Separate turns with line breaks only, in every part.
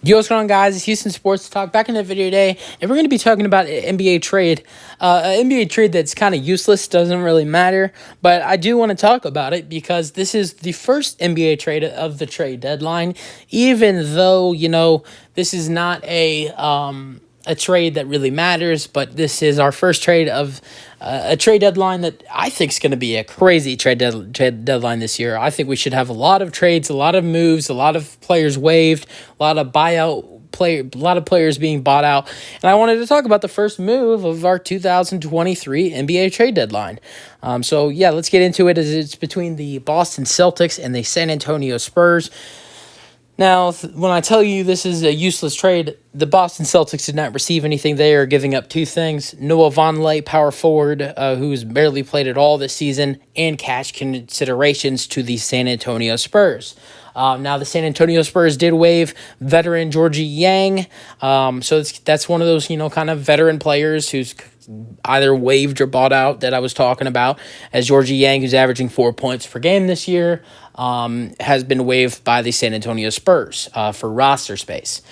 Yo, what's going on, guys? It's Houston Sports Talk back in the video today, and we're going to be talking about an NBA trade. An NBA trade that's kind of useless, doesn't really matter, but I do want to talk about it because this is the first NBA trade of the trade deadline, even though, this is not a trade that really matters, but this is our first trade of a trade deadline that I think is going to be a crazy trade deadline this year. I think we should have a lot of trades, a lot of moves, a lot of players waived, a lot of a lot of players being bought out. And I wanted to talk about the first move of our 2023 NBA trade deadline. So yeah, let's get into it. It's between the Boston Celtics and the San Antonio Spurs. Now, when I tell you this is a useless trade, the Boston Celtics did not receive anything. They are giving up two things: Noah Vonleh, power forward, who's barely played at all this season, and cash considerations to the San Antonio Spurs. Now, the San Antonio Spurs did waive veteran Georgie Yang, so that's one of those, kind of veteran players who's either waived or bought out that I was talking about, as Georgie Yang, who's averaging 4 points per game this year, has been waived by the San Antonio Spurs for roster space.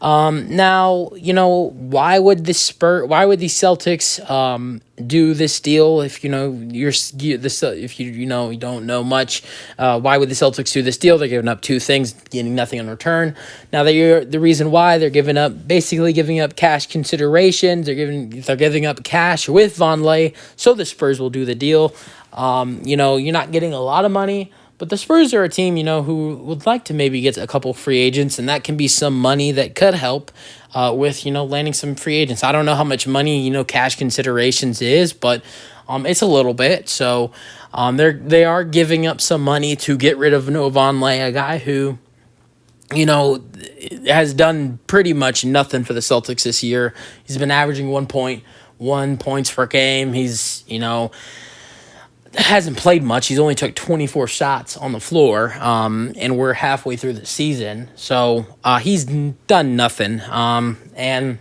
Now, why would the Celtics do this deal if you don't know much? Why would the Celtics do this deal? They're giving up two things, getting nothing in return. Now, the reason why they're giving up cash considerations. They're giving up cash with Vonleh, so the Spurs will do the deal. You're not getting a lot of money, but the Spurs are a team, who would like to maybe get a couple free agents, and that can be some money that could help with, landing some free agents. I don't know how much money, cash considerations is, but it's a little bit. So they are giving up some money to get rid of Noah Vonleh, a guy who, has done pretty much nothing for the Celtics this year. He's been averaging 1.1 points per game. He's, hasn't played much. He's only took 24 shots on the floor, and we're halfway through the season. So he's done nothing, and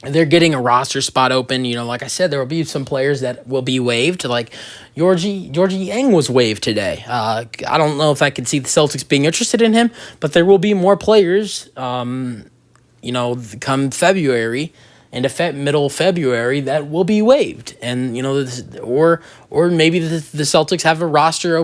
they're getting a roster spot open. Like I said, there will be some players that will be waived, like Georgie Yang was waived today. I don't know if I could see the Celtics being interested in him, but there will be more players, come February, into middle of February, that will be waived, and or maybe the Celtics have a roster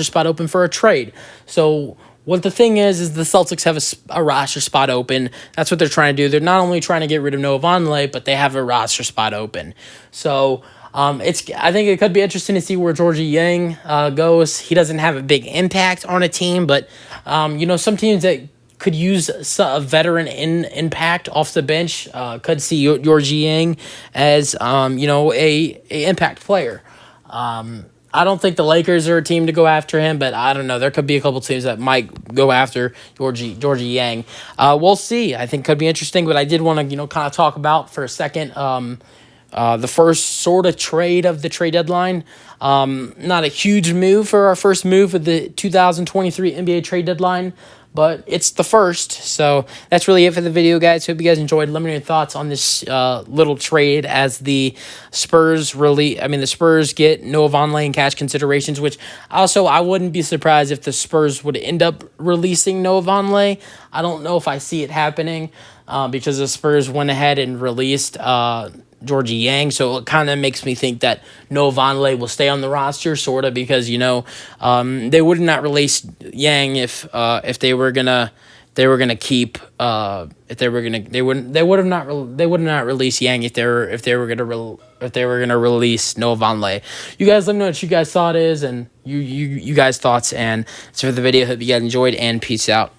spot open for a trade. So what the thing is the Celtics have a roster spot open. That's what they're trying to do. They're not only trying to get rid of Noah Vonleh, but they have a roster spot open. So I think it could be interesting to see where Georgie Yang goes. He doesn't have a big impact on a team, but some teams that could use a veteran impact off the bench could see Georgie Yang as a impact player. I don't think the Lakers are a team to go after him, but I don't know. There could be a couple teams that might go after Georgie Yang. We'll see. I think it could be interesting, but I did want to kind of talk about for a second the first sort of trade of the trade deadline. Not a huge move for our first move of the 2023 NBA trade deadline, but it's the first. So that's really it for the video, guys. Hope you guys enjoyed. Let me know your thoughts on this little trade as the Spurs get Noah Vonleh and cash considerations, which also I wouldn't be surprised if the Spurs would end up releasing Noah Vonleh. I don't know if I see it happening because the Spurs went ahead and released Georgie Yang, so it kind of makes me think that Noah Vonleh will stay on the roster, sort of, because they would not release Yang if they were gonna keep they would not release Yang if they were gonna release Noah Vonleh. You guys let me know what you guys thought is, and you guys thoughts, and so for the video, hope you guys enjoyed, and peace out.